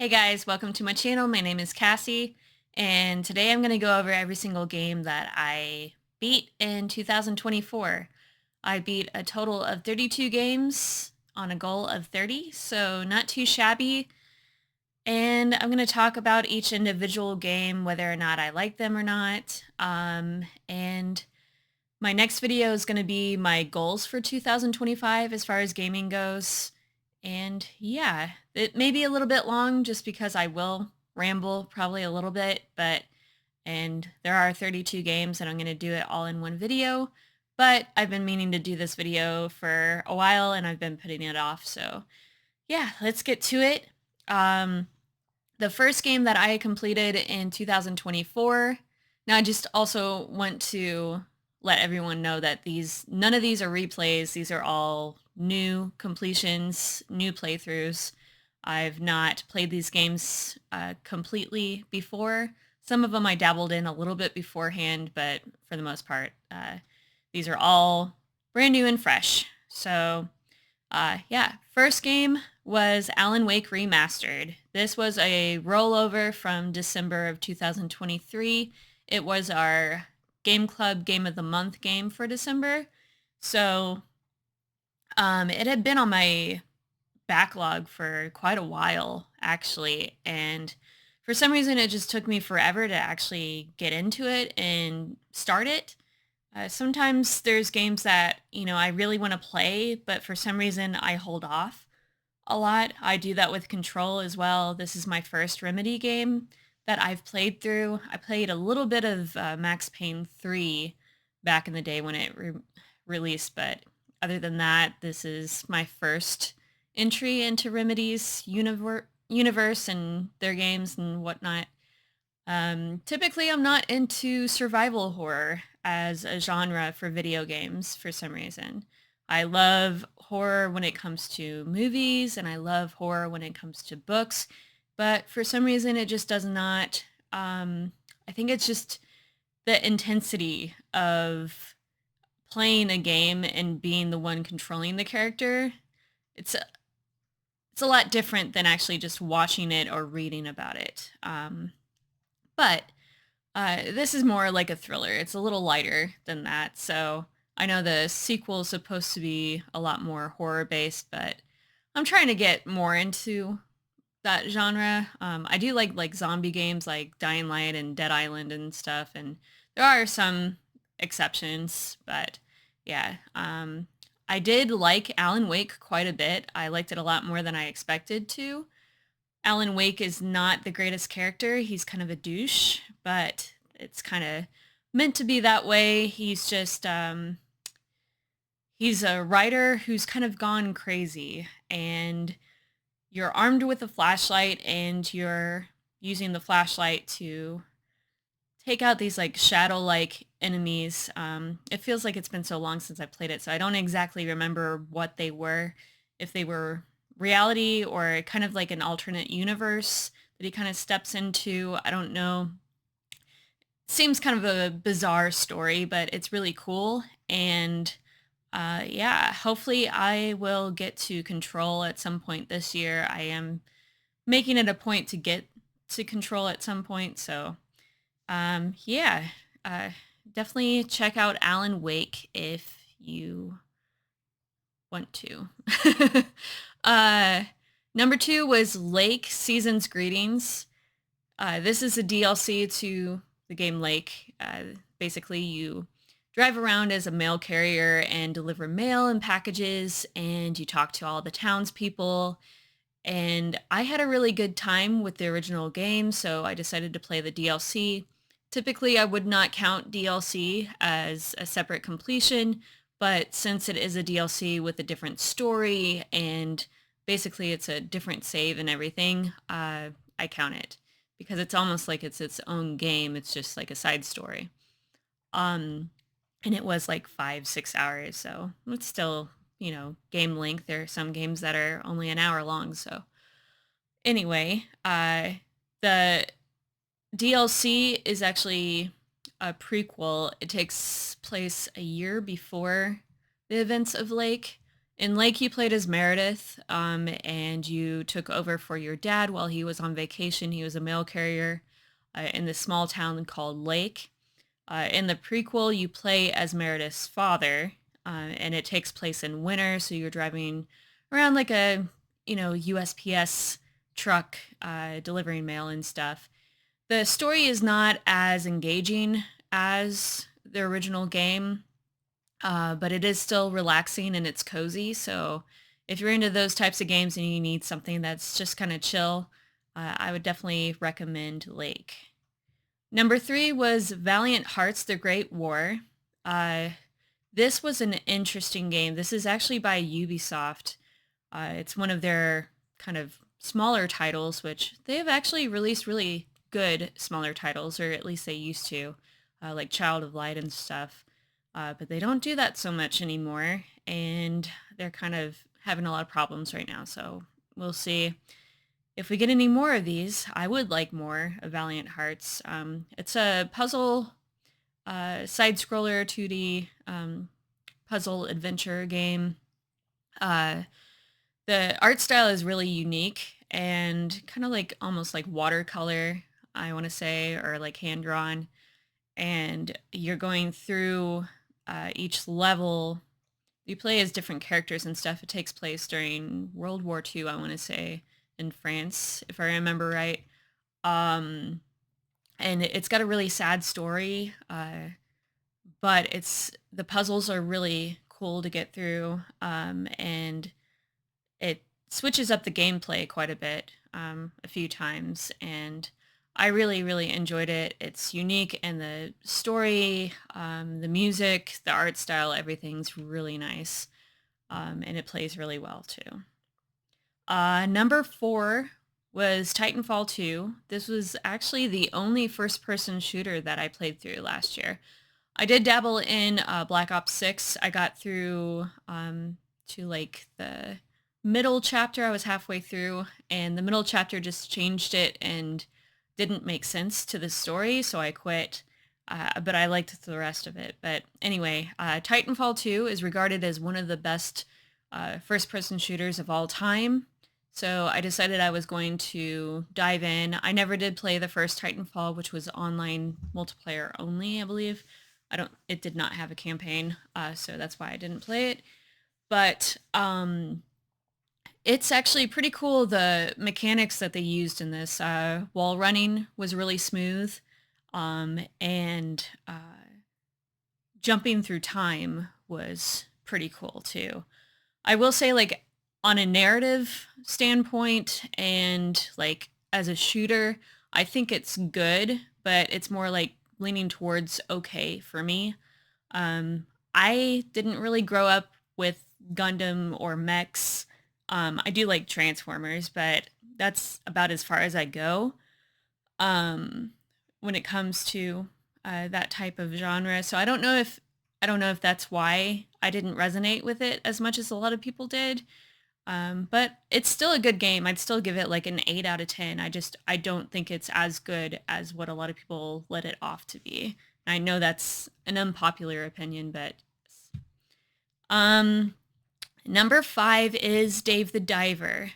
Hey guys, welcome to my channel. My name is Cassie, and today I'm going to go over every single game that I beat in 2024. I beat a total of 32 games on a goal of 30, so not too shabby. And I'm going to talk about each individual game, whether or not I like them or not. And my next video is going to be my goals for 2025 as far as gaming goes. And yeah, it may be a little bit long just because I will ramble probably a little bit, and there are 32 games and I'm going to do it all in one video, but I've been meaning to do this video for a while and I've been putting it off. So yeah, let's get to it. The first game that I completed in 2024. Now I just also want to let everyone know that none of these are replays. These are all new completions, new playthroughs. I've not played these games completely before. Some of them I dabbled in a little bit beforehand, but for the most part, these are all brand new and fresh. So yeah, first game was Alan Wake Remastered. This was a rollover from December of 2023. It was our Game Club Game of the Month game for December. So it had been on my backlog for quite a while, actually. And for some reason, it just took me forever to actually get into it and start it. Sometimes there's games that, I really want to play, but for some reason I hold off a lot. I do that with Control as well. This is my first Remedy game that I've played through. I played a little bit of Max Payne 3 back in the day when it released, but other than that, this is my first entry into Remedy's universe and their games and whatnot. Typically, I'm not into survival horror as a genre for video games for some reason. I love horror when it comes to movies, and I love horror when it comes to books, but for some reason it just does not. I think it's just the intensity of playing a game and being the one controlling the character. It's a, it's a lot different than actually just watching it or reading about it. But this is more like a thriller. It's a little lighter than that. So I know the sequel is supposed to be a lot more horror based, but I'm trying to get more into that genre. I do like zombie games like Dying Light and Dead Island and stuff, and there are some exceptions, but yeah. I did like Alan Wake quite a bit. I liked it a lot more than I expected to. Alan Wake is not the greatest character. He's kind of a douche, but it's kind of meant to be that way. He's a writer who's kind of gone crazy, and you're armed with a flashlight and you're using the flashlight to take out these like shadow-like enemies. It feels like it's been so long since I played it, so I don't exactly remember what they were, if they were reality or kind of like an alternate universe that he kind of steps into. I don't know. Seems kind of a bizarre story, but it's really cool. And yeah, hopefully I will get to Control at some point this year. I am making it a point to get to Control at some point. So yeah, uh, definitely check out Alan Wake if you want to. uh, Number two was Lake Season's Greetings. This is a DLC to the game Lake. Basically, you drive around as a mail carrier and deliver mail and packages, and you talk to all the townspeople. And I had a really good time with the original game, so I decided to play the DLC. Typically, I would not count DLC as a separate completion, but since it is a DLC with a different story and basically it's a different save and everything, I count it because it's almost like it's its own game. It's just like a side story. Um, and it was like 5, 6 hours, so it's still, game length. There are some games that are only an hour long, so anyway, the DLC is actually a prequel. It takes place a year before the events of Lake, In Lake, you played as Meredith, and you took over for your dad while he was on vacation. He was a mail carrier in this small town called Lake. In the prequel, you play as Meredith's father, and it takes place in winter, so you're driving around like a, USPS truck, delivering mail and stuff. The story is not as engaging as the original game, but it is still relaxing and it's cozy. So if you're into those types of games and you need something that's just kind of chill, I would definitely recommend Lake. Number three was Valiant Hearts: The Great War. Uh, this was an interesting game. This is actually by Ubisoft. It's one of their kind of smaller titles, which they have actually released really good smaller titles, or at least they used to, like Child of Light and stuff. But they don't do that so much anymore, and they're kind of having a lot of problems right now. So we'll see if we get any more of these. I would like more of Valiant Hearts. It's a puzzle, side-scroller 2D puzzle adventure game. The art style is really unique and kind of like almost like watercolor, I want to say, or like hand drawn. And you're going through each level. You play as different characters and stuff. It takes place during World War II, I want to say, in France, if I remember right. Um, and it's got a really sad story, but the puzzles are really cool to get through, and it switches up the gameplay quite a bit, a few times, and I really, really enjoyed it. It's unique, and the story, the music, the art style, everything's really nice, and it plays really well too. Number four was Titanfall 2. This was actually the only first-person shooter that I played through last year. I did dabble in Black Ops 6. I got through to like the middle chapter. I was halfway through, and the middle chapter just changed it and didn't make sense to the story, so I quit. But I liked the rest of it. But anyway, Titanfall 2 is regarded as one of the best first-person shooters of all time. So I decided I was going to dive in. I never did play the first Titanfall, which was online multiplayer only, I believe. It did not have a campaign, so that's why I didn't play it. But it's actually pretty cool, the mechanics that they used in this. Wall running was really smooth, and jumping through time was pretty cool too. I will say, like, on a narrative standpoint and like as a shooter, I think it's good, but it's more like leaning towards okay for me. I didn't really grow up with Gundam or mechs. I do like Transformers, but that's about as far as I go um, when it comes to that type of genre. So I don't know if that's why I didn't resonate with it as much as a lot of people did. But it's still a good game. I'd still give it like an 8 out of 10. I don't think it's as good as what a lot of people let it off to be. I know that's an unpopular opinion, but um, number five is Dave the Diver.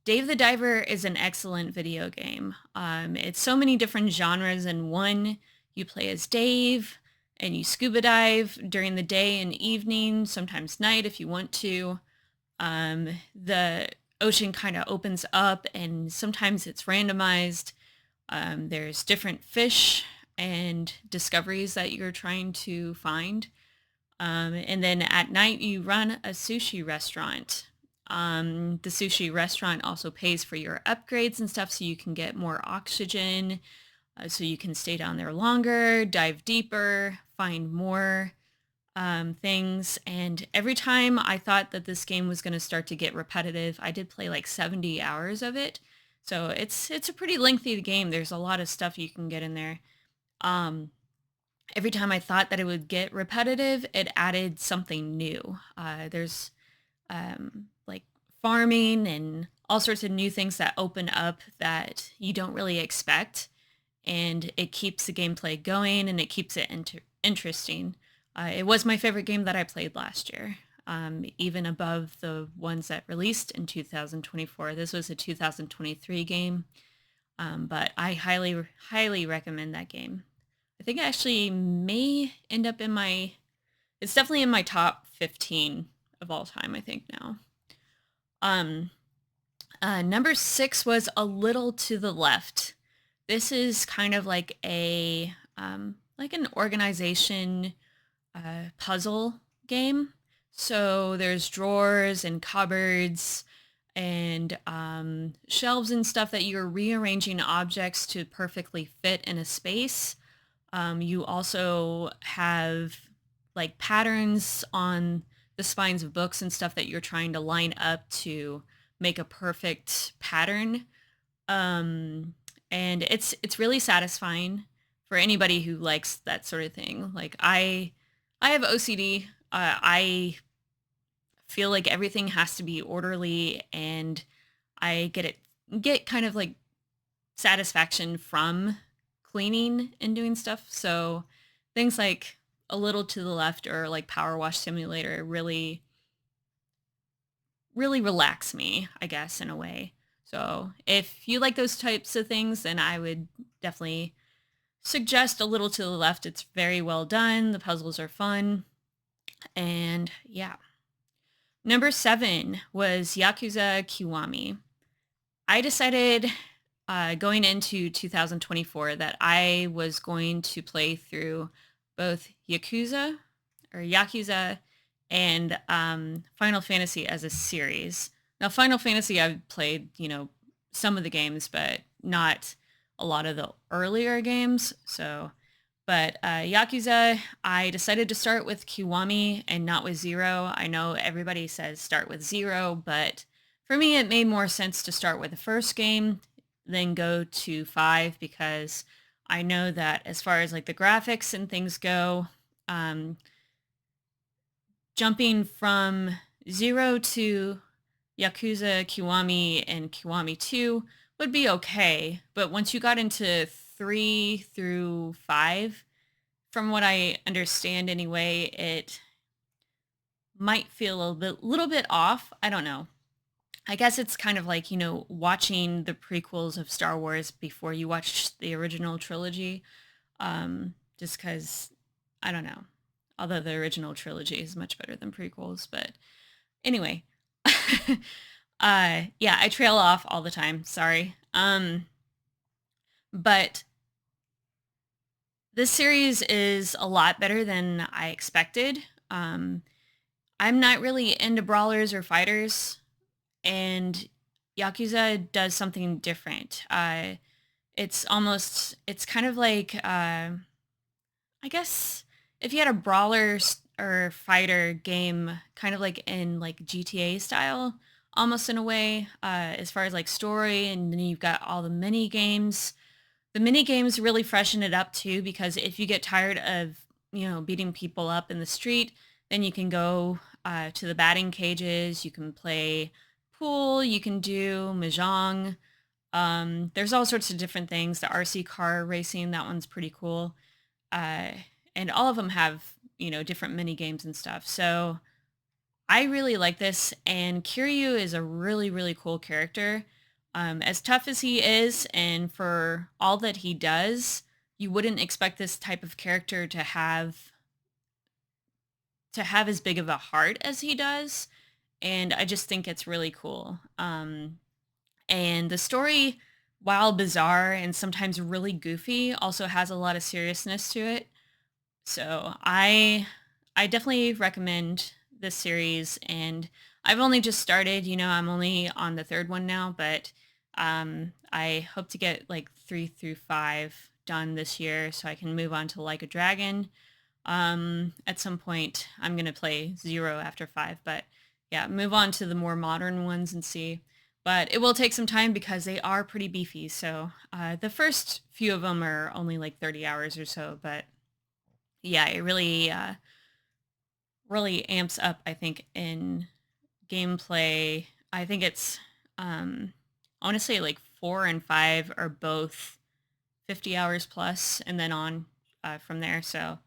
Dave the Diver is an excellent video game. It's so many different genres in one. You play as Dave, and you scuba dive during the day and evening, sometimes night if you want to. The ocean kind of opens up, and sometimes it's randomized. There's different fish and discoveries that you're trying to find. And then at night, you run a sushi restaurant. The sushi restaurant also pays for your upgrades and stuff, so you can get more oxygen, so you can stay down there longer, dive deeper, find more things. And every time I thought that this game was going to start to get repetitive, I did play like 70 hours of it. So it's a pretty lengthy game. There's a lot of stuff you can get in there. Um, every time I thought that it would get repetitive, it added something new. There's like farming and all sorts of new things that open up that you don't really expect. And it keeps the gameplay going, and it keeps it interesting. It was my favorite game that I played last year. even above the ones that released in 2024. This was a 2023 game, but I highly recommend that game. I think it actually may end up in my, it's definitely in my top 15 of all time, I think now. Um, Number 6 was A Little to the Left. This is kind of like an organization puzzle game. So there's drawers and cupboards and shelves and stuff that you're rearranging objects to perfectly fit in a space. You also have like patterns on the spines of books and stuff that you're trying to line up to make a perfect pattern. Um, and it's really satisfying for anybody who likes that sort of thing. Like I have OCD. I feel like everything has to be orderly, and I get kind of like satisfaction from cleaning and doing stuff. So things like A Little to the Left or like Power Wash Simulator really relax me, I guess, in a way. So if you like those types of things, then I would definitely suggest A Little to the Left. It's very well done. The puzzles are fun. And yeah. Number 7 was Yakuza Kiwami. I decided going into 2024 that I was going to play through both Yakuza and Final Fantasy as a series. Now, Final Fantasy, I've played, some of the games, but not a lot of the earlier games. So, but Yakuza, I decided to start with Kiwami and not with Zero. I know everybody says start with Zero, but for me, it made more sense to start with the first game, then go to 5, because I know that as far as like the graphics and things go, jumping from 0 to Yakuza Kiwami and Kiwami 2 would be okay. But once you got into 3 through 5, from what I understand anyway, it might feel little bit off. I don't know. I guess it's kind of like, watching the prequels of Star Wars before you watch the original trilogy. Just because, I don't know. Although the original trilogy is much better than prequels. But anyway, yeah, I trail off all the time. Sorry. But this series is a lot better than I expected. I'm not really into brawlers or fighters, and Yakuza does something different. It's kind of like, I guess if you had a brawler or fighter game, kind of like in like GTA style, almost in a way, as far as like story, and then you've got all the mini games. The mini games really freshen it up too, because if you get tired of, beating people up in the street, then you can go to the batting cages. You can play pool. You can do mahjong. There's all sorts of different things. The RC car racing, that one's pretty cool. Uh, and all of them have, different mini games and stuff. So I really like this, and Kiryu is a really, really cool character. As tough as he is, and for all that he does, you wouldn't expect this type of character to have as big of a heart as he does, and I just think it's really cool. And the story, while bizarre and sometimes really goofy, also has a lot of seriousness to it. So I definitely recommend this series, and I've only just started. I'm only on the third one now, but I hope to get like 3 through 5 done this year so I can move on to Like a Dragon. At some point, I'm gonna play 0 after 5, but yeah, move on to the more modern ones and see. But it will take some time because they are pretty beefy. So the first few of them are only like 30 hours or so, but yeah, it really amps up, I think, in gameplay. I think it's honestly like 4 and 5 are both 50 hours plus, and then on from there. So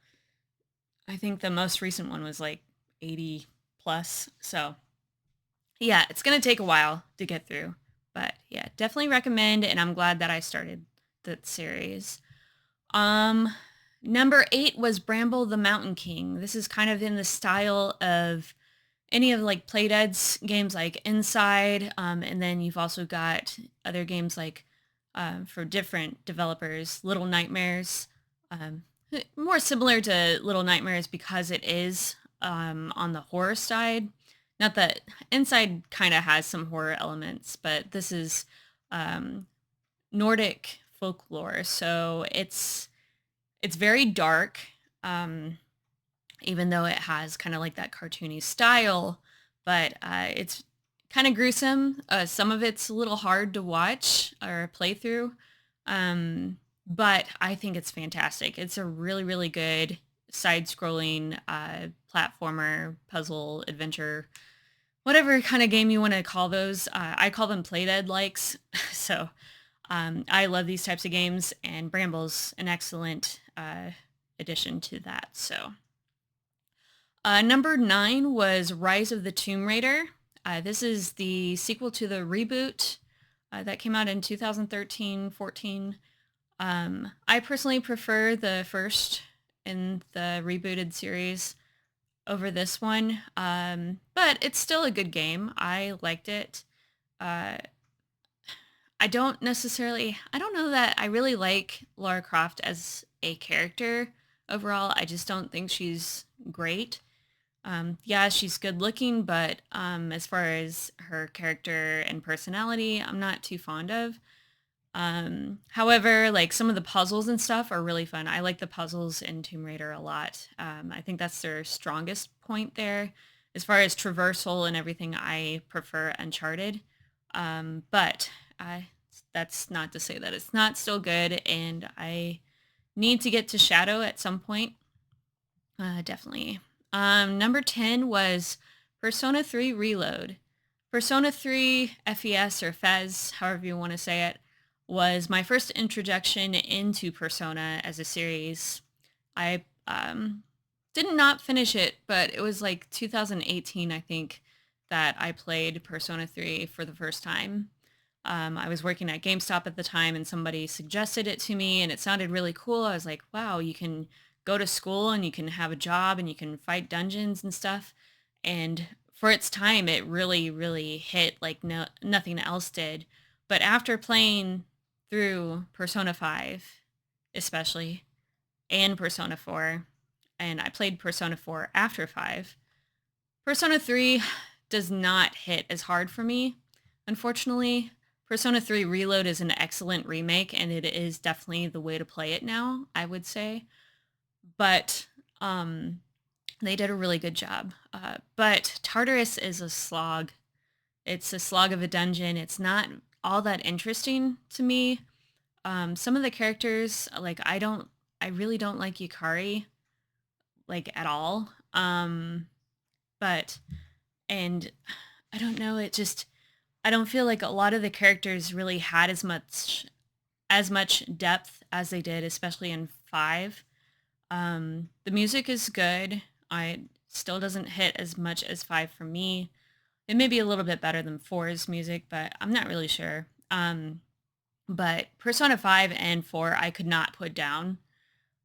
I think the most recent one was like 80 plus. So yeah, it's gonna take a while to get through, but yeah, definitely recommend. And I'm glad that I started the series. Um, Number 8 was Bramble the Mountain King. This is kind of in the style of any of like Playdead's games like Inside, and then you've also got other games like for different developers, Little Nightmares, um, more similar to Little Nightmares because it is on the horror side. Not that Inside kind of has some horror elements, but this is um, Nordic folklore, so it's very dark. Um, Even though it has kind of like that cartoony style, but it's kind of gruesome. Some of it's a little hard to watch or play through, but I think it's fantastic. It's a really, really good side-scrolling platformer, puzzle, adventure, whatever kind of game you want to call those. I call them Playdead likes. So I love these types of games, and Bramble's an excellent addition to that. So. Number 9 was Rise of the Tomb Raider. This is the sequel to the reboot that came out in 2013-14. I personally prefer the first in the rebooted series over this one, but it's still a good game. I liked it. Uh, I don't know that I really like Lara Croft as a character overall. I just don't think she's great. Yeah, she's good looking, but as far as her character and personality, I'm not too fond of. However, like some of the puzzles and stuff are really fun. I like the puzzles in Tomb Raider a lot. I think that's their strongest point there. As far as traversal and everything, I prefer Uncharted. But that's not to say that it's not still good, and I need to get to Shadow at some point. Definitely. Number 10 was Persona 3 Reload. Persona 3 FES or FES, however you want to say it, was my first introduction into Persona as a series. I did not finish it, but it was like 2018, I think, that I played Persona 3 for the first time. I was working at GameStop at the time and somebody suggested it to me and it sounded really cool. I was like, wow, you can go to school and you can have a job and you can fight dungeons and stuff. And for its time, it really, really hit like nothing else did. But after playing through Persona 5, especially, and Persona 4, and I played Persona 4 after 5, Persona 3 does not hit as hard for me, unfortunately. Persona 3 Reload is an excellent remake, and it is definitely the way to play it now, I would say. But they did a really good job. But Tartarus is a slog. It's a slog of a dungeon. It's not all that interesting to me. Some of the characters, like I really don't like Yukari, like at all. But, and I don't know, I don't feel like a lot of the characters really had as much depth as they did, especially in 5. The music is good. I still doesn't hit as much as 5 for me. It may be a little bit better than 4's music, but I'm not really sure. But Persona 5 and 4 I could not put down.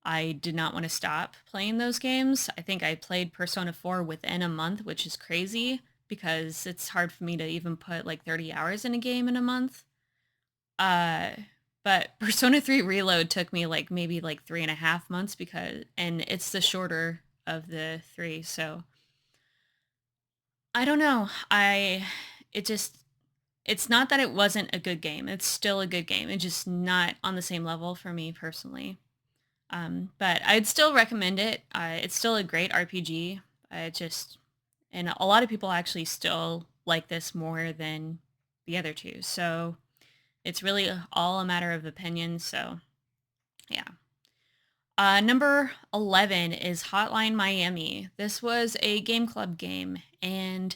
I did not want to stop playing those games. I think I played Persona 4 within a month, which is crazy because it's hard for me to even put like 30 hours in a game in a month. Uh, but Persona 3 Reload took me like maybe like 3.5 months and it's the shorter of the 3. So I don't know. It's not that it wasn't a good game. It's still a good game. It's just not on the same level for me personally. But I'd still recommend it. It's still a great RPG. And a lot of people actually still like this more than the other two. So it's really all a matter of opinion. So yeah. Number 11 is Hotline Miami. This was a Game Club game, and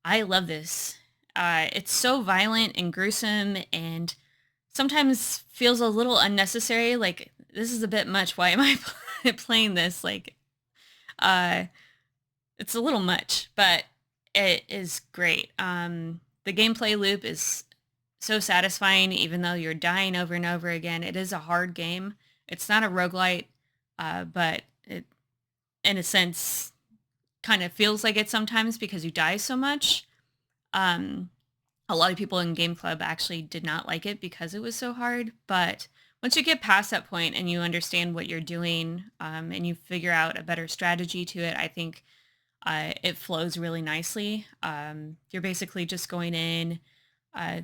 I love this. It's so violent and gruesome and sometimes feels a little unnecessary. Like, this is a bit much. Why am I playing this? Like, uh, it's a little much, but It is great. The gameplay loop is so satisfying, even though you're dying over and over again. It is a hard game. It's not a roguelite, but it, in a sense, kind of feels like it sometimes because you die so much. Um, a lot of people in Game Club actually did not like it because it was so hard. But once you get past that point and you understand what you're doing, and you figure out a better strategy to it, I think it flows really nicely. You're basically just going in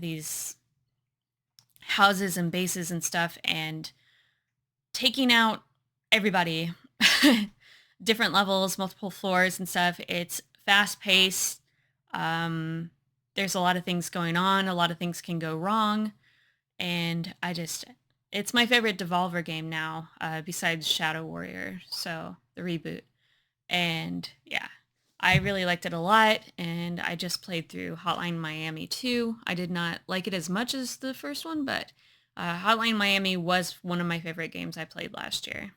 these houses and bases and stuff and taking out everybody, different levels, multiple floors and stuff. It's fast paced. Um, there's a lot of things going on. A lot of things can go wrong. And it's my favorite Devolver game now, besides Shadow Warrior. So the reboot. And yeah, I really liked it a lot. And I just played through Hotline Miami 2. I did not like it as much as the first one, but Hotline Miami was one of my favorite games I played last year.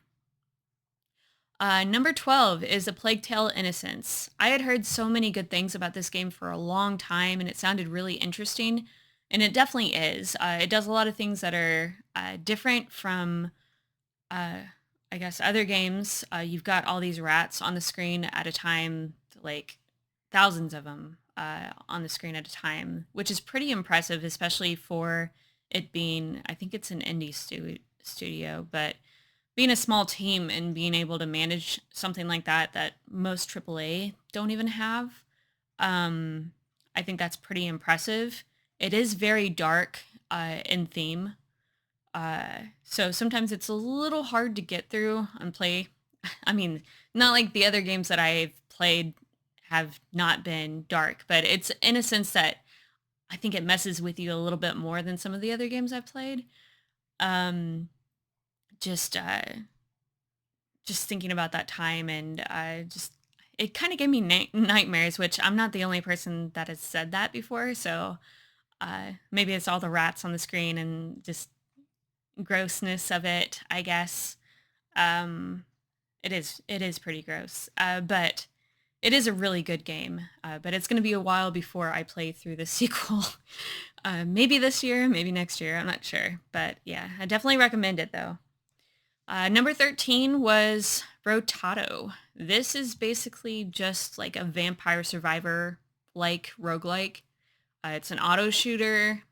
Number 12 is A Plague Tale Innocence. I had heard so many good things about this game for a long time, and it sounded really interesting, and it definitely is. It does a lot of things that are different from, uh, I guess, other games. You've got all these rats on the screen at a time, like thousands of them on the screen at a time, which is pretty impressive, especially for it being, I think it's an indie studio, but being a small team and being able to manage something like that most AAA don't even have, um, I think that's pretty impressive. It is very dark in theme, so sometimes it's a little hard to get through and play. I mean, not like the other games that I've played have not been dark, but it's in a sense that I think it messes with you a little bit more than some of the other games I've played. Um, just just thinking about that time and just it kind of gave me nightmares, which I'm not the only person that has said that before. So maybe it's all the rats on the screen and just grossness of it, I guess. Um, it is pretty gross, but it is a really good game. But it's going to be a while before I play through the sequel. Maybe this year, maybe next year. I'm not sure, but yeah, I definitely recommend it though. Number 13 was Brotato. This is basically just like a Vampire Survivor like roguelike. It's an auto shooter.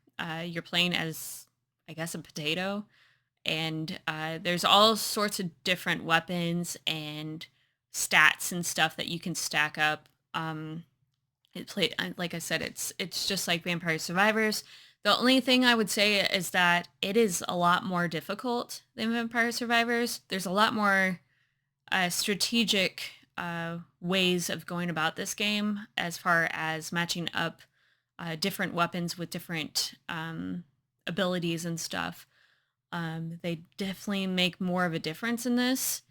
You're playing as, I guess, a potato. And there's all sorts of different weapons and stats and stuff that you can stack up. Like I said, it's just like Vampire Survivors. The only thing I would say is that it is a lot more difficult than Vampire Survivors. There's a lot more strategic ways of going about this game as far as matching up different weapons with different abilities and stuff. They definitely make more of a difference in this,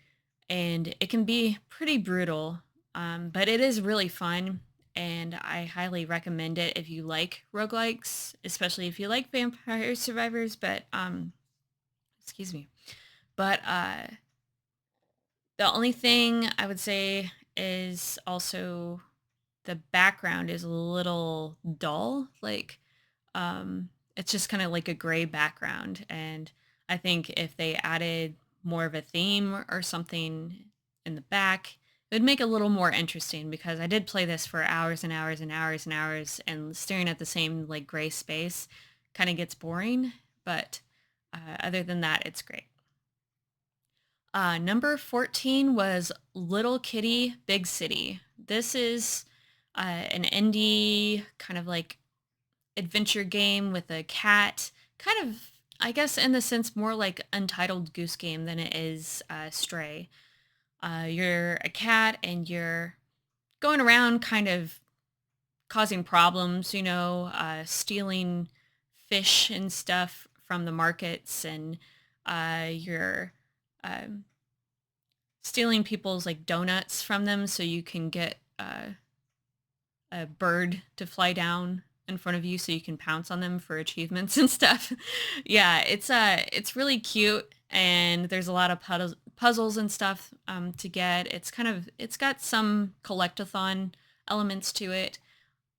and it can be pretty brutal, but it is really fun, and I highly recommend it if you like roguelikes, especially if you like Vampire Survivors, but, excuse me. But the only thing I would say is also the background is a little dull, like, it's just kinda like a gray background, and I think if they added more of a theme or something in the back, it would make it a little more interesting because I did play this for hours and hours and hours and hours, and staring at the same, like, gray space kinda gets boring, but, other than that, it's great. Number 14 was Little Kitty, Big City. This is, an indie kind of like adventure game with a cat, kind of, I guess, in the sense more like Untitled Goose Game than it is Stray. You're a cat and you're going around kind of causing problems, stealing fish and stuff from the markets, and you're um, stealing people's like donuts from them so you can get a bird to fly down in front of you so you can pounce on them for achievements and stuff. Yeah, it's really cute, and there's a lot of puzzles and stuff to get. It's got some collectathon elements to it.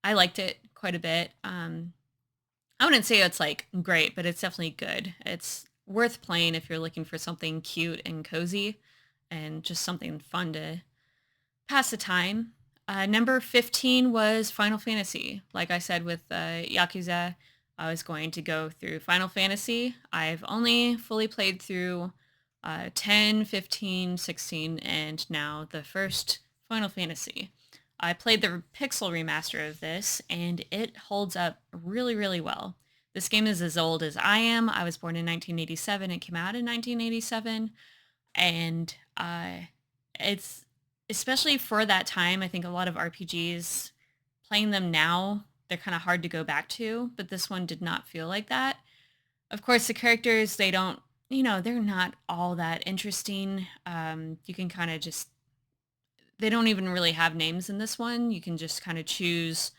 I liked it quite a bit. I wouldn't say it's like great, but it's definitely good. It's worth playing if you're looking for something cute and cozy and just something fun to pass the time. Number 15 was Final Fantasy. Like I said with Yakuza, I was going to go through Final Fantasy. I've only fully played through 10, 15, 16, and now the first Final Fantasy. I played the Pixel remaster of this, and it holds up really, really well. This game is as old as I am. I was born in 1987. It came out in 1987, and it's especially for that time. I think a lot of RPGs playing them now, they're kind of hard to go back to, but this one did not feel like that. Of course, the characters, they don't, they're not all that interesting. You can kind of just, they don't even really have names in this one. You can just kind of choose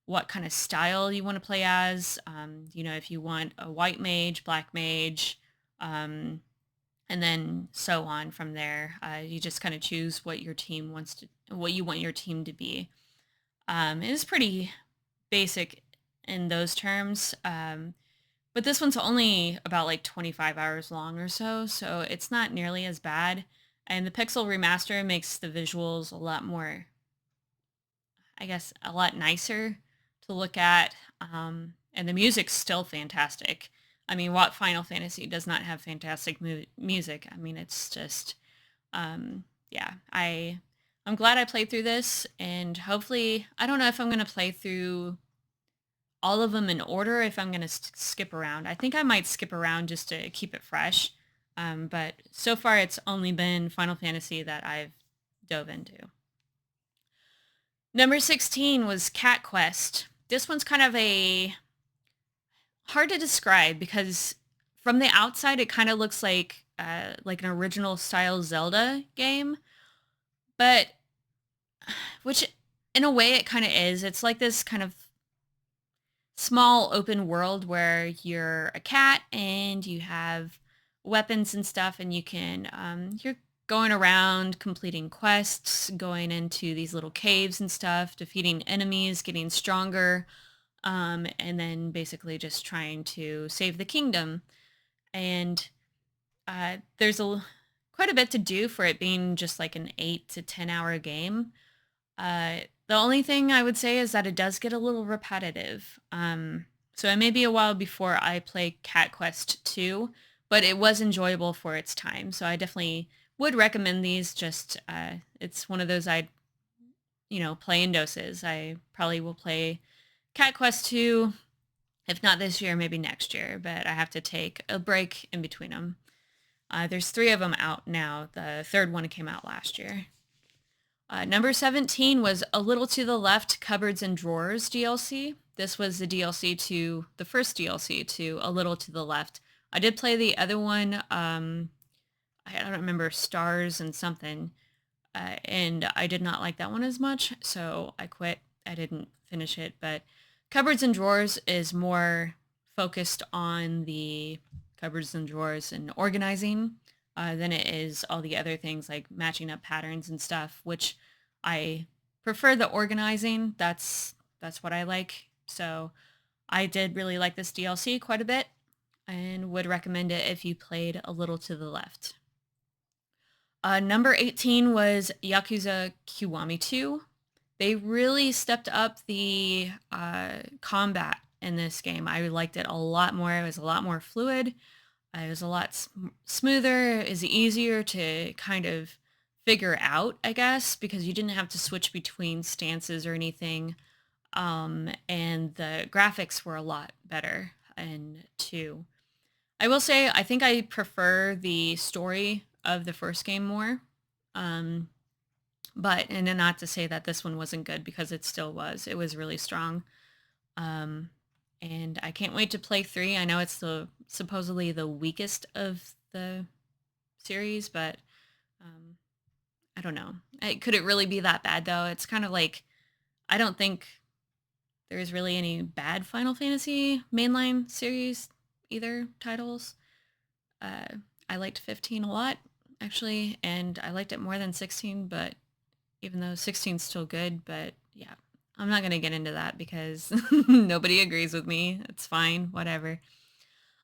what kind of style you want to play as. If you want a white mage, black mage, um, and then so on from there. You just kind of choose what you want your team to be. It is pretty basic in those terms. But this one's only about like 25 hours long or so it's not nearly as bad. And the Pixel remaster makes the visuals a lot more, I guess, a lot nicer to look at. And the music's still fantastic. I mean, what Final Fantasy does not have fantastic music? I mean, it's just, yeah. I'm glad I played through this, and hopefully, I don't know if I'm gonna play through all of them in order. If I'm gonna skip around, I think I might skip around just to keep it fresh. But so far, it's only been Final Fantasy that I've dove into. Number 16 was Cat Quest. This one's kind of a hard to describe because from the outside it kind of looks like an original style Zelda game, but which in a way it kind of is. It's like this kind of small open world where you're a cat and you have weapons and stuff, and you're going around completing quests, going into these little caves and stuff, defeating enemies, getting stronger, and then basically just trying to save the kingdom. And there's quite a bit to do for it being just like an 8 to 10 hour game. The only thing I would say is that it does get a little repetitive. So it may be a while before I play Cat Quest 2, but it was enjoyable for its time. So I definitely would recommend these. Just it's one of those I'd play in doses. I probably will play Cat Quest 2, if not this year, maybe next year, but I have to take a break in between them. There's three of them out now. The third one came out last year. Number 17 was A Little to the Left Cupboards and Drawers DLC. This was the first DLC to A Little to the Left. I did play the other one. I don't remember, Stars and something. And I did not like that one as much, so I quit. I didn't finish it, but Cupboards and Drawers is more focused on the cupboards and drawers and organizing than it is all the other things like matching up patterns and stuff, which I prefer the organizing. That's what I like. So I did really like this DLC quite a bit and would recommend it if you played A Little to the Left. Number 18 was Yakuza Kiwami 2. They really stepped up the combat in this game. I liked it a lot more. It was a lot more fluid. It was a lot smoother. It was easier to kind of figure out, I guess, because you didn't have to switch between stances or anything. And the graphics were a lot better in 2. I will say, I think I prefer the story of the first game more. Um, and then not to say that this one wasn't good, because it still was. It was really strong. Um, and I can't wait to play 3. I know it's supposedly the weakest of the series, but I don't know. Could it really be that bad though? It's kind of like, I don't think there's really any bad Final Fantasy mainline series either titles. Uh, I liked 15 a lot, actually, and I liked it more than 16, but even though 16's still good, but yeah. I'm not gonna get into that because nobody agrees with me. It's fine, whatever.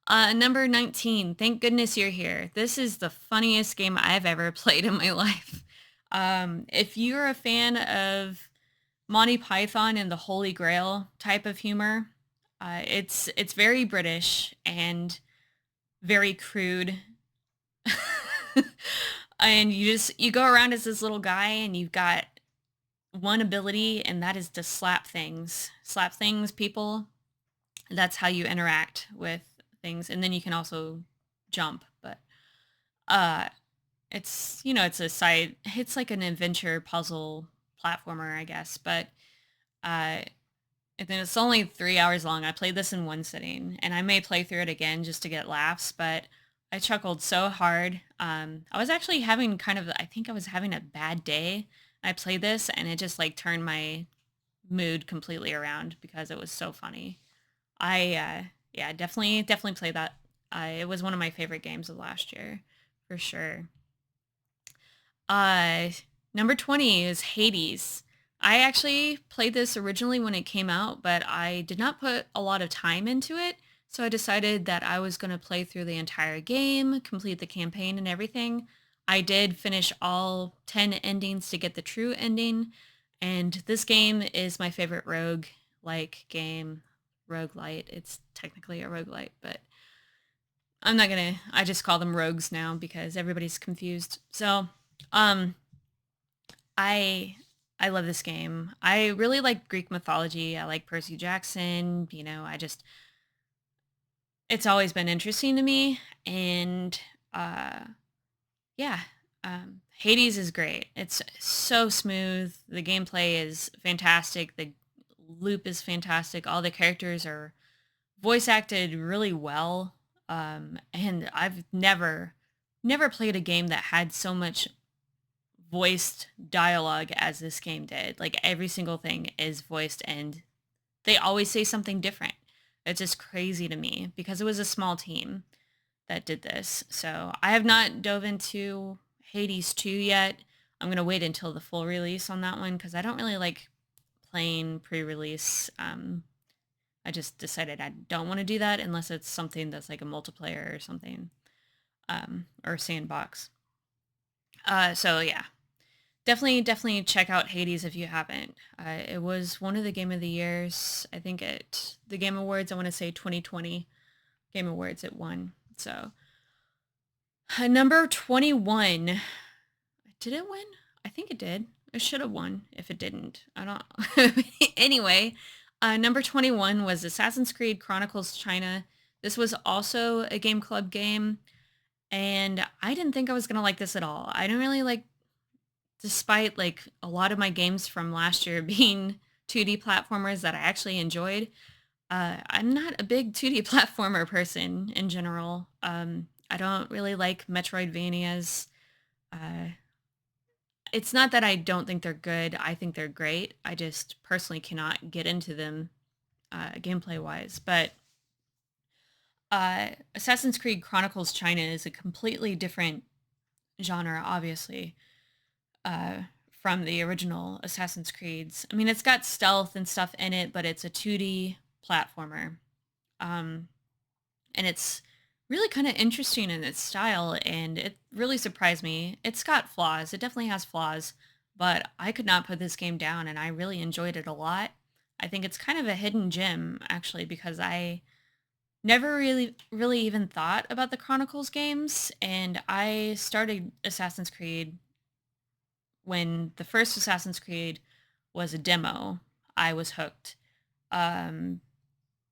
Number 19. Thank goodness you're here. This is the funniest game I've ever played in my life. If you're a fan of Monty Python and the Holy Grail type of humor, it's very British and very crude. And you go around as this little guy and you've got one ability, and that is to slap things, people. That's how you interact with things, and then you can also jump. But uh, it's like an adventure puzzle platformer, I guess. But uh, and then it's only 3 hours long. I played this in one sitting, and I may play through it again just to get laughs. But I chuckled so hard. I was actually having I think I was having a bad day. I played this, and it just like turned my mood completely around because it was so funny. Yeah, definitely played that. It was one of my favorite games of last year, for sure. Uh, Number 20 is Hades. I actually played this originally when it came out, but I did not put a lot of time into it. So I decided that I was going to play through the entire game, complete the campaign and everything. I did finish all 10 endings to get the true ending. And this game is my favorite rogue-like game. Roguelite. It's technically a roguelite, but I just call them rogues now because everybody's confused. So, um, I I love this game. I really like Greek mythology. I like Percy Jackson. It's always been interesting to me. And uh, yeah, Hades is great. It's so smooth. The gameplay is fantastic. The loop is fantastic. All the characters are voice acted really well. And I've never played a game that had so much voiced dialogue as this game did. Like every single thing is voiced and they always say something different. It's just crazy to me because it was a small team that did this. So I have not dove into Hades 2 yet. I'm going to wait until the full release on that one because I don't really like playing pre-release. I just decided I don't want to do that unless it's something that's like a multiplayer or something, or sandbox. So yeah, definitely check out Hades if you haven't. It was one of the Game of the Years. I think at the Game Awards, I want to say 2020 Game Awards it won. So number 21. Did it win? I think it did. It should have won if it didn't. I don't. Anyway, number 21 was Assassin's Creed Chronicles China. This was also a Game Club game, and I didn't think I was going to like this at all. I didn't really like, despite like a lot of my games from last year being 2D platformers that I actually enjoyed. I'm not a big 2D platformer person in general. I don't really like Metroidvanias. Uh, it's not that I don't think they're good. I think they're great. I just personally cannot get into them gameplay wise. But Assassin's Creed Chronicles China is a completely different genre, obviously, uh, from the original Assassin's Creeds. I mean, it's got stealth and stuff in it, but it's a 2D platformer. Um, and it's really kind of interesting in its style, and it really surprised me. It's got flaws. It definitely has flaws, but I could not put this game down, and I really enjoyed it a lot. I think it's kind of a hidden gem, actually, because I never really even thought about the Chronicles games, and I started Assassin's Creed when the first Assassin's Creed was a demo. I was hooked. Um,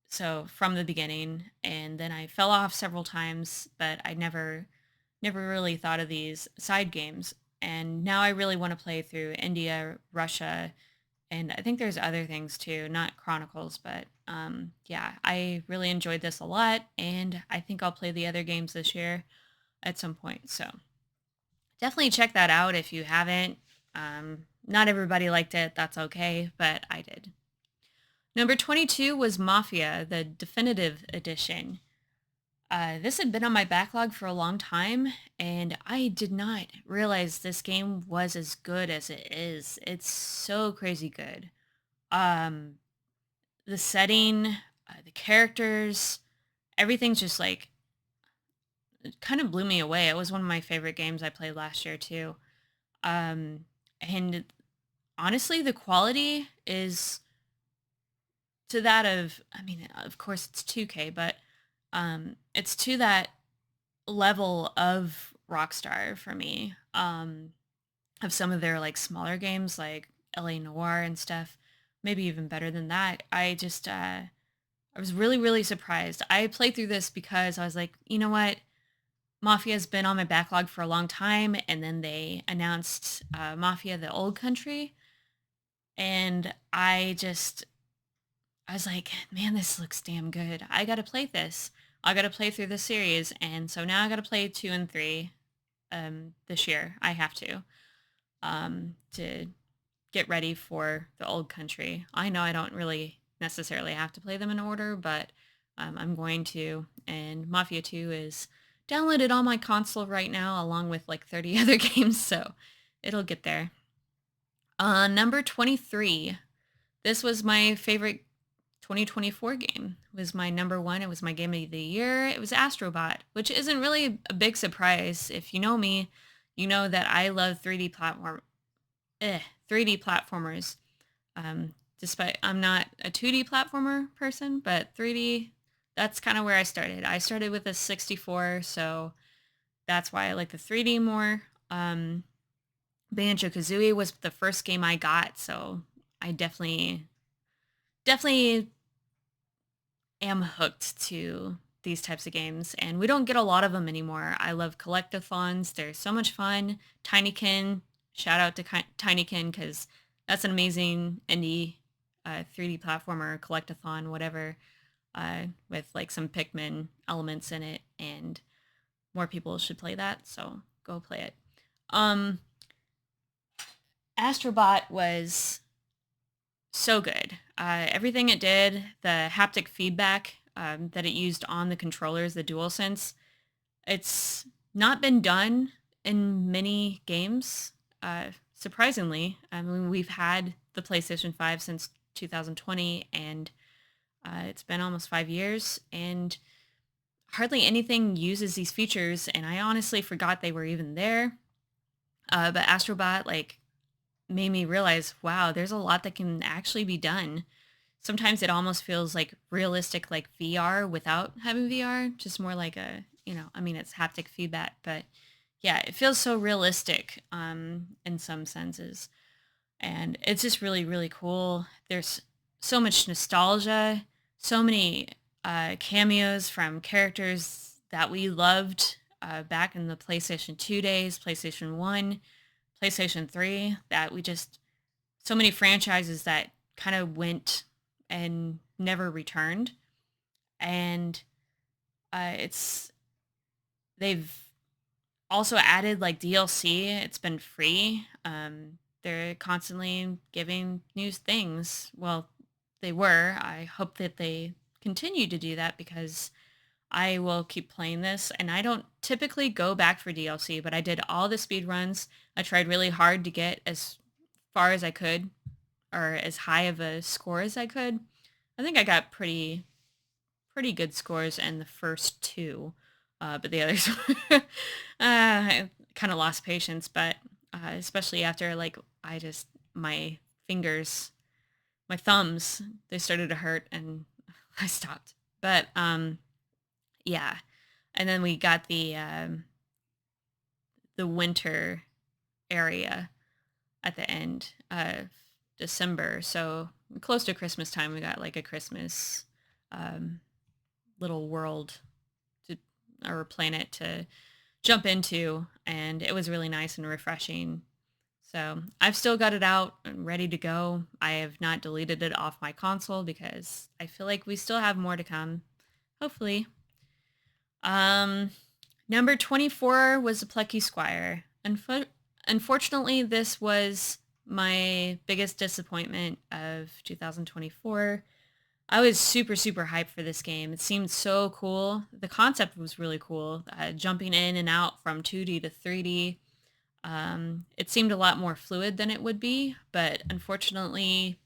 so from the beginning, and then I fell off several times, but I never really thought of these side games. And now I really want to play through India, Russia, and I think there's other things too, not Chronicles, but yeah, I really enjoyed this a lot, and I think I'll play the other games this year at some point. So definitely check that out if you haven't. Not everybody liked it. That's okay, but I did. Number 22 was Mafia, the definitive edition. This had been on my backlog for a long time, and I did not realize this game was as good as it is. It's so crazy good. Um, the setting, the characters, everything's just like it kind of blew me away. It was one of my favorite games I played last year too. Um, and honestly, the quality is to that of, I mean, of course it's 2K, but it's to that level of Rockstar for me. Of some of their like smaller games like LA Noir and stuff, maybe even better than that. I was really, really surprised. I played through this because I was like, you know what? Mafia's been on my backlog for a long time, and then they announced Mafia: The Old Country, and I was like, man, this looks damn good. I gotta play this. I gotta play through the series, and so now I gotta play 2 and 3 this year. I have to get ready for The Old Country. I know I don't really necessarily have to play them in order, but I'm going to. And Mafia 2 is downloaded on my console right now, along with like 30 other games, so it'll get there. Number 23. This was my favorite 2024 game. It was my number one. It was my game of the year. It was Astrobot, which isn't really a big surprise. If you know me, you know that I love 3D platformers. Despite I'm not a 2D platformer person, but 3D, that's kind of where I started. I started with a 64, so that's why I like the 3D more. Banjo-Kazooie was the first game I got, so I definitely am hooked to these types of games, and we don't get a lot of them anymore. I love collectathons. They're so much fun. Tinykin, shout out to Tinykin because that's an amazing indie 3D platformer collectathon, whatever, with like some Pikmin elements in it, and more people should play that, so go play it. Um, Astrobot was so good. Everything it did, the haptic feedback that it used on the controllers, the DualSense, it's not been done in many games. Surprisingly, I mean, we've had the PlayStation 5 since 2020, and it's been almost 5 years, and hardly anything uses these features, and I honestly forgot they were even there. But Astrobot, like, made me realize, wow, there's a lot that can actually be done. Sometimes it almost feels like realistic, like VR without having VR, just more like a, I mean, it's haptic feedback, but yeah, it feels so realistic in some senses. And it's just really, really cool. There's so much nostalgia, so many cameos from characters that we loved back in the PlayStation 2 days, PlayStation 1, PlayStation 3, that we just, so many franchises that kind of went and never returned. And it's, they've also added like DLC. It's been free. They're constantly giving new things. Well, they were. I hope that they continue to do that because I will keep playing this. And I don't typically go back for DLC, but I did all the speed runs. I tried really hard to get as far as I could or as high of a score as I could. I think I got pretty good scores in the first two, but the others, I kind of lost patience. But especially after like I just my fingers, my thumbs, they started to hurt, and I stopped. But yeah, and then we got the winter area at the end of December, so close to Christmas time, we got like a Christmas um, little world to or planet to jump into, and it was really nice and refreshing. So I've still got it out and ready to go. I have not deleted it off my console because I feel like we still have more to come. Hopefully. Um, Number 24 was the Plucky Squire. Unfortunately, this was my biggest disappointment of 2024. I was super, super hyped for this game. It seemed so cool. The concept was really cool. Jumping in and out from 2D to 3D. It seemed a lot more fluid than it would be, but unfortunately,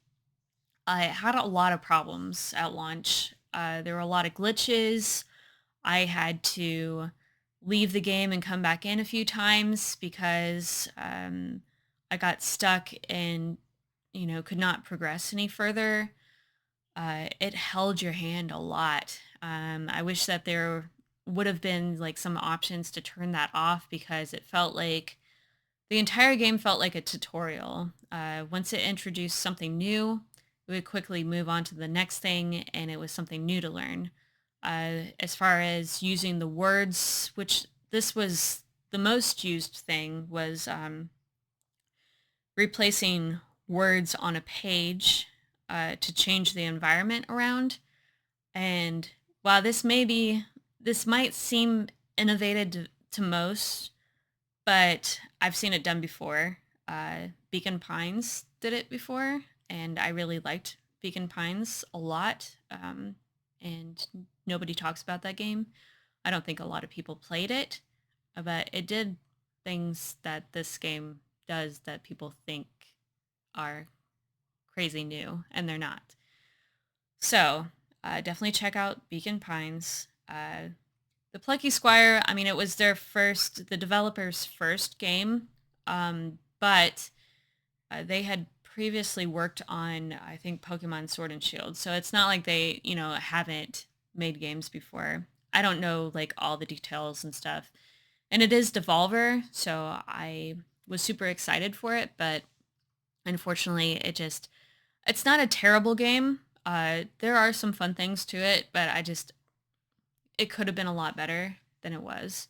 I had a lot of problems at launch. There were a lot of glitches. I had to leave the game and come back in a few times because I got stuck and could not progress any further. It held your hand a lot. I wish that there would have been like some options to turn that off because it felt like the entire game felt like a tutorial. Once it introduced something new, it would quickly move on to the next thing, and it was something new to learn. As far as using the words, which this was the most used thing, was replacing words on a page to change the environment around. And while this might seem innovative to most, but I've seen it done before. Beacon Pines did it before, and I really liked Beacon Pines a lot. And nobody talks about that game. I don't think a lot of people played it, but it did things that this game does that people think are crazy new, and they're not. So definitely check out Beacon Pines. The Plucky Squire, I mean, it was the developer's first game, but they had previously worked on, I think, Pokemon Sword and Shield. So it's not like they, haven't made games before. I don't know, like, all the details and stuff. And it is Devolver, so I was super excited for it, but unfortunately, it's not a terrible game. There are some fun things to it, but it could have been a lot better than it was.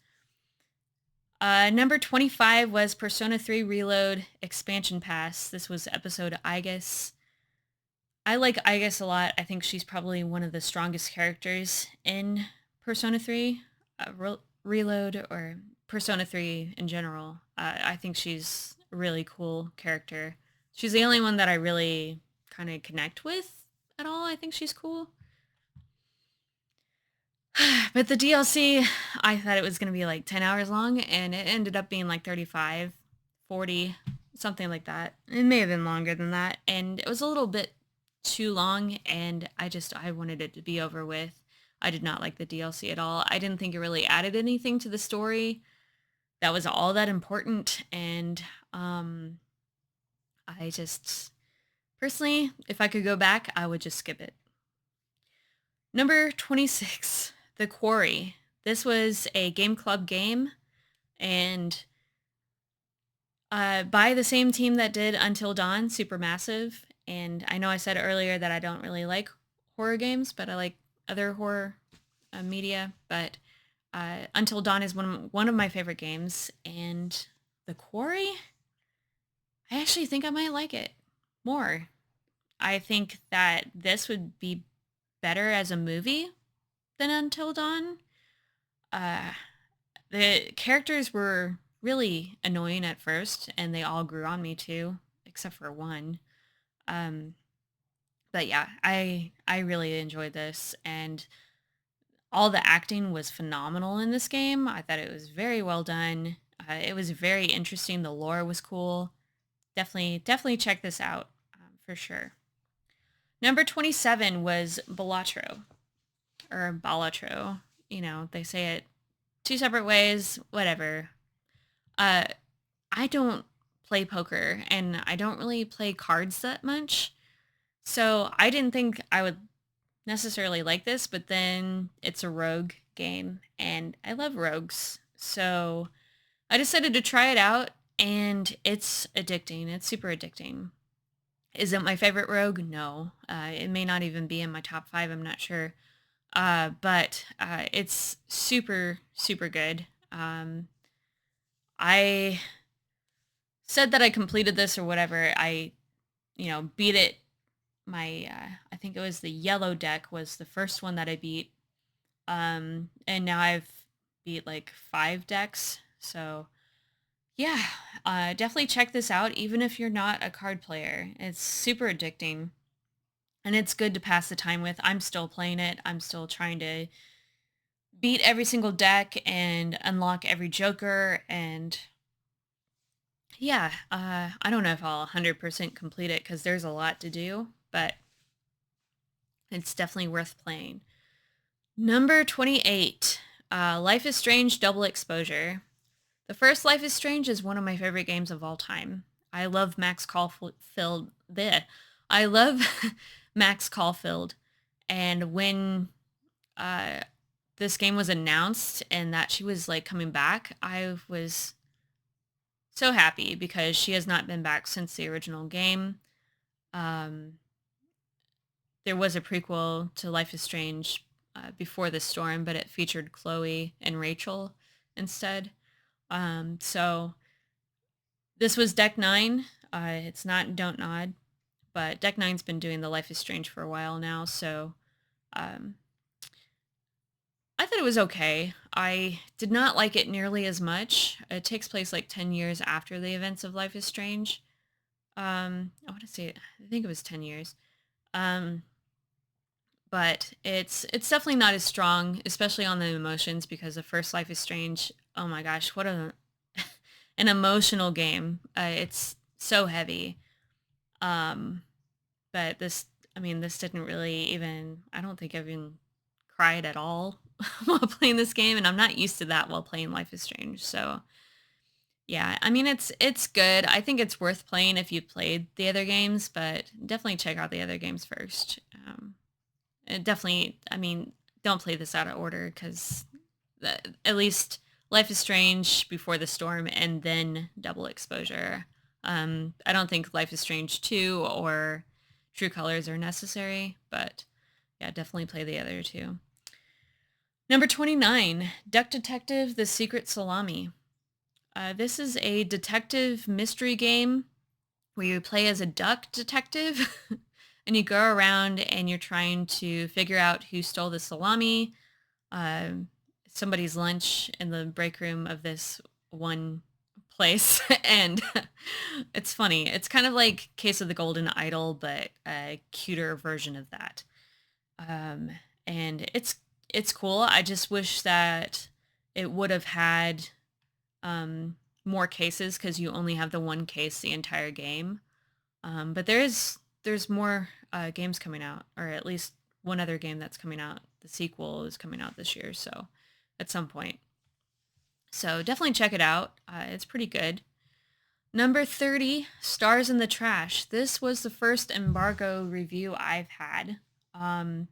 Number 25 was Persona 3 Reload Expansion Pass. This was episode Aigis. I like Aigis a lot. I think she's probably one of the strongest characters in Persona 3 Reload, or Persona 3 in general. I think she's a really cool character. She's the only one that I really kind of connect with at all. I think she's cool. But the DLC, I thought it was going to be like 10 hours long, and it ended up being like 35, 40, something like that. It may have been longer than that, and it was a little bit too long, and I wanted it to be over with. I did not like the DLC at all. I didn't think it really added anything to the story that was all that important, and I just, personally, if I could go back, I would just skip it. Number 26. The Quarry. This was a Game Club game, and by the same team that did Until Dawn, Supermassive. And I know I said earlier that I don't really like horror games, but I like other horror media. But Until Dawn is one of my favorite games, and The Quarry, I actually think I might like it more. I think that this would be better as a movie than Until Dawn. Uh, the characters were really annoying at first, and they all grew on me too, except for one. Um, but yeah, I really enjoyed this, and all the acting was phenomenal in this game. I thought it was very well done. It was very interesting. The lore was cool. Definitely check this out for sure. Number 27 was Balatro, or Balatro. They say it two separate ways, whatever. Uh, I don't play poker, and I don't really play cards that much. So I didn't think I would necessarily like this, but then it's a rogue game, and I love rogues. So I decided to try it out, and it's addicting. It's super addicting. Is it my favorite rogue? No. It may not even be in my top 5. I'm not sure. But it's super, super good. I said that I completed this or whatever. I, beat it. I think it was the yellow deck was the first one that I beat. And now I've beat like 5 decks. So yeah, definitely check this out. Even if you're not a card player, it's super addicting. And it's good to pass the time with. I'm still playing it. I'm still trying to beat every single deck and unlock every Joker. And yeah, I don't know if I'll 100% complete it because there's a lot to do. But It's definitely worth playing. Number 28, Life is Strange Double Exposure. The first Life is Strange is one of my favorite games of all time. I love Max Caulfield. Bleh. I love Max Caulfield. And when uh, this game was announced and that she was like coming back, I was so happy because she has not been back since the original game. Um, there was a prequel to Life is Strange before the storm, but it featured Chloe and Rachel instead. So this was Deck Nine. It's not Don't Nod, but Deck Nine's been doing the Life is Strange for a while now, so um, I thought it was okay. I did not like it nearly as much. It takes place like 10 years after the events of Life is Strange. I want to say, I think it was 10 years. Um, but it's definitely not as strong, especially on the emotions, because the first Life is Strange, oh my gosh, what an emotional game. It's so heavy. Um, but this, I mean, this didn't really even, I don't think I even cried at all while playing this game, and I'm not used to that while playing Life is Strange. So yeah, I mean, it's good. I think it's worth playing if you played the other games, but definitely check out the other games first. Definitely, I mean, don't play this out of order because at least Life is Strange before the storm and then Double Exposure. I don't think Life is Strange 2 or True Colors are necessary, but yeah, definitely play the other two. Number 29, Duck Detective: The Secret Salami. This is a detective mystery game where you play as a duck detective and you go around and you're trying to figure out who stole the salami, um, somebody's lunch in the break room of this one place. And it's funny. It's kind of like Case of the Golden Idol, but a cuter version of that. Um, and it's cool. I just wish that it would have had more cases because you only have the one case the entire game. But there's more games coming out, or at least one other game that's coming out. The sequel is coming out this year, so at some point. So definitely check it out. It's pretty good. Number 30, Stars in the Trash. This was the first embargo review I've had. Um,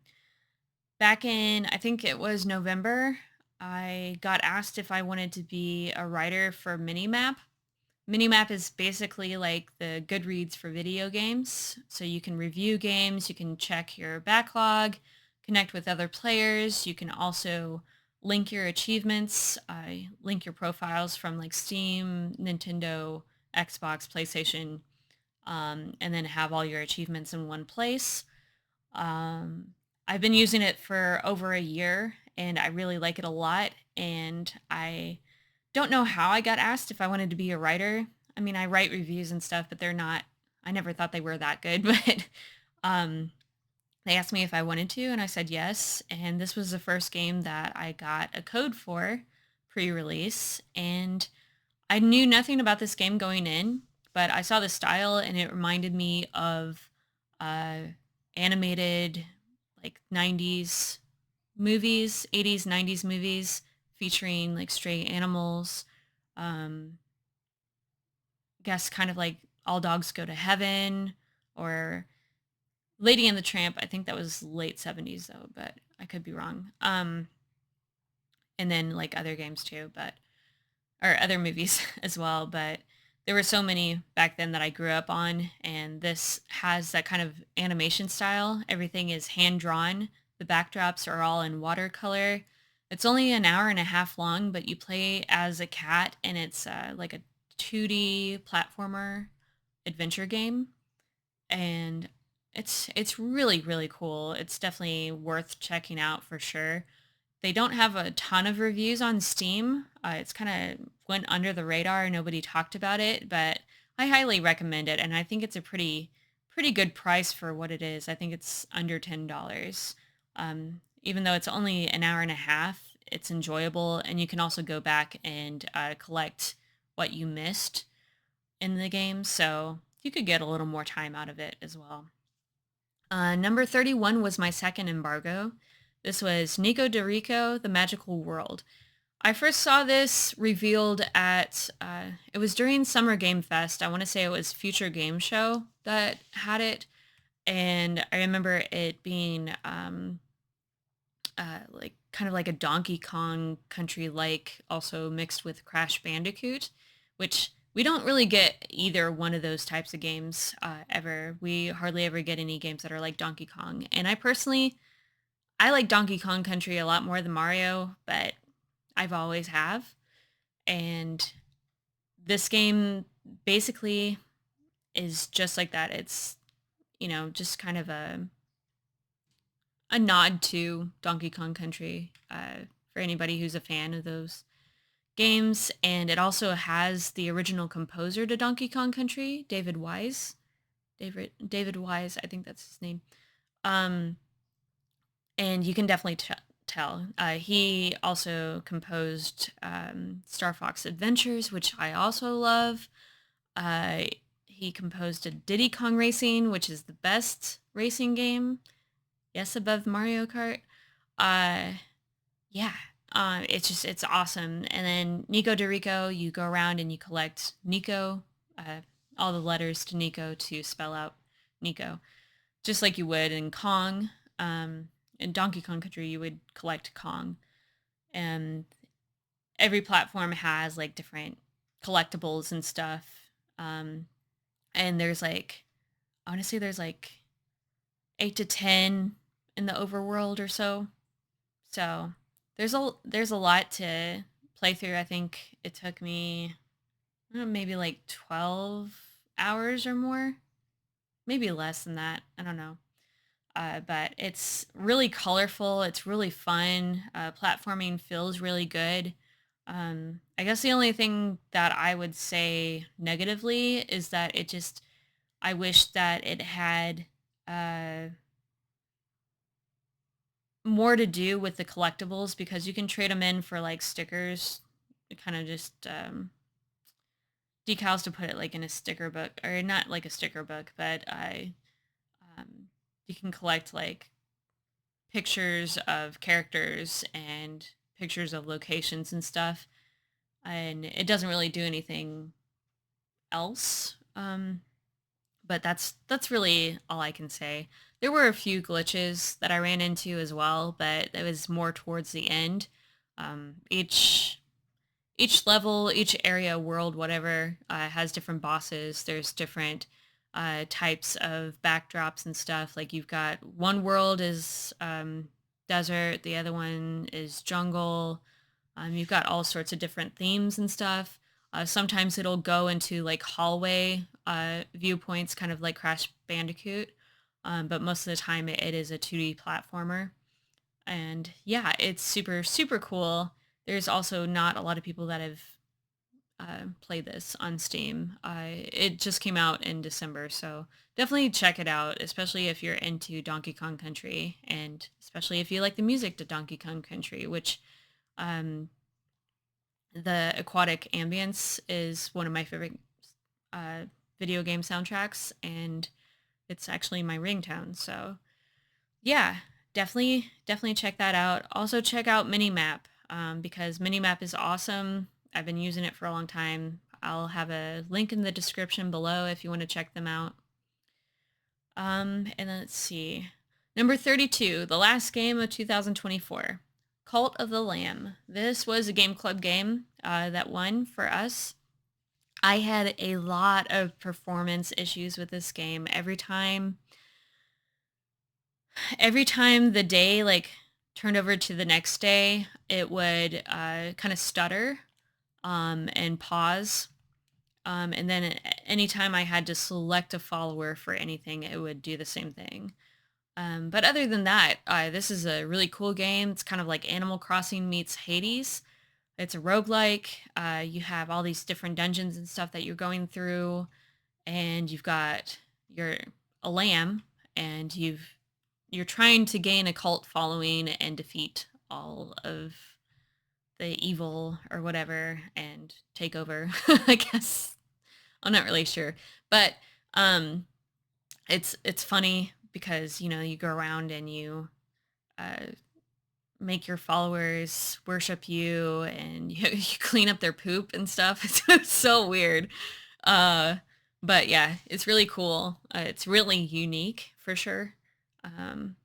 Back in, I think it was November, I got asked if I wanted to be a writer for Minimap. Minimap is basically like the Goodreads for video games. So you can review games, you can check your backlog, connect with other players. You can also link your achievements, link your profiles from like Steam, Nintendo, Xbox, PlayStation, and then have all your achievements in one place. Um, I've been using it for over a year and I really like it a lot. And I don't know how I got asked if I wanted to be a writer. I mean, I write reviews and stuff, but they're not, I never thought they were that good. But um, they asked me if I wanted to, and I said yes. And this was the first game that I got a code for pre-release. And I knew nothing about this game going in, but I saw the style and it reminded me of uh, animated like 90s movies, 80s, 90s movies featuring like stray animals. Um, guess kind of like All Dogs Go to Heaven or Lady and the Tramp. I think that was late 70s though, but I could be wrong. And then like other games too, but or other movies as well, but there were so many back then that I grew up on, and this has that kind of animation style. Everything is hand drawn. The backdrops are all in watercolor. It's only an hour and a half long, but you play as a cat, and it's like a 2D platformer adventure game, and it's really really cool. It's definitely worth checking out for sure. They don't have a ton of reviews on Steam. It's kind of went under the radar. Nobody talked about it, but I highly recommend it, and I think it's a pretty good price for what it is. I think it's under $10. Even though it's only an hour and a half, it's enjoyable, and you can also go back and collect what you missed in the game, so you could get a little more time out of it as well. Number 31 was my second embargo. This was Nico Dorico, The Magical World. I first saw this revealed at, it was during Summer Game Fest. I want to say it was Future Game Show that had it. And I remember it being like kind of like a Donkey Kong Country like, also mixed with Crash Bandicoot, which we don't really get either one of those types of games ever. We hardly ever get any games that are like Donkey Kong. And I like Donkey Kong Country a lot more than Mario, but I've always have. And this game basically is just like that. It's, just kind of a nod to Donkey Kong Country for anybody who's a fan of those games. And it also has the original composer to Donkey Kong Country, David Wise. David Wise, I think that's his name. Um, and you can definitely tell. He also composed Star Fox Adventures, which I also love. Uh, he composed a Diddy Kong Racing, which is the best racing game. Yes, above Mario Kart. Uh, yeah, it's awesome. And then Nico Dorico, you go around and you collect Nico, all the letters to Nico to spell out Nico, just like you would in Kong. In Donkey Kong Country, you would collect Kong, and every platform has like different collectibles and stuff. Um, and there's like, I want to say there's like 8 to 10 in the overworld or so. So there's a lot to play through. I think it took me maybe like 12 hours or more, maybe less than that. I don't know. But it's really colorful. It's really fun. Platforming feels really good. I guess the only thing that I would say negatively is that I wish that it had uh, more to do with the collectibles, because you can trade them in for like stickers, kind of just decals to put it like in a sticker book, or not like a sticker book, but um, you can collect like pictures of characters and pictures of locations and stuff, and it doesn't really do anything else. But that's really all I can say. There were a few glitches that I ran into as well, but it was more towards the end. Each level, each area, world, whatever, has different bosses. There's different types of backdrops and stuff. Like you've got one world is desert, the other one is jungle. You've got all sorts of different themes and stuff. Sometimes it'll go into like hallway viewpoints, kind of like Crash Bandicoot. But most of the time it is a 2D platformer. And yeah, it's super, super cool. There's also not a lot of people that have played this on Steam. It just came out in December, so definitely check it out, especially if you're into Donkey Kong Country, and especially if you like the music to Donkey Kong Country, which um, the aquatic ambience is one of my favorite video game soundtracks, and it's actually my ringtone. So yeah, definitely check that out. Also check out Minimap, because Minimap is awesome. I've been using it for a long time. I'll have a link in the description below if you want to check them out. And then let's see. Number 32, the last game of 2024, Cult of the Lamb. This was a Game Club game that won for us. I had a lot of performance issues with this game. Every time the day like turned over to the next day, it would kind of stutter and pause. And then anytime I had to select a follower for anything, it would do the same thing. But other than that, this is a really cool game. It's kind of like Animal Crossing meets Hades. It's a roguelike. You have all these different dungeons and stuff that you're going through, and you're a lamb, and you're trying to gain a cult following and defeat all of the evil or whatever and take over. I guess I'm not really sure, but it's funny because you go around and you uh, make your followers worship you, and you clean up their poop and stuff. It's so weird. Uh, but yeah, it's really cool. It's really unique for sure. Um,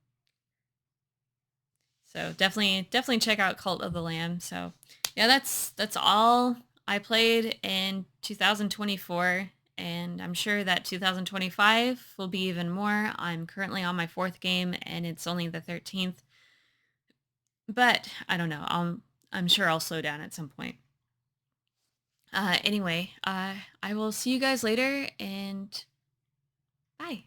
so definitely check out Cult of the Lamb. So yeah, that's all I played in 2024, and I'm sure that 2025 will be even more. I'm currently on my fourth game, and it's only the 13th. But I don't know. I'm sure I'll slow down at some point. Anyway, I will see you guys later, and bye.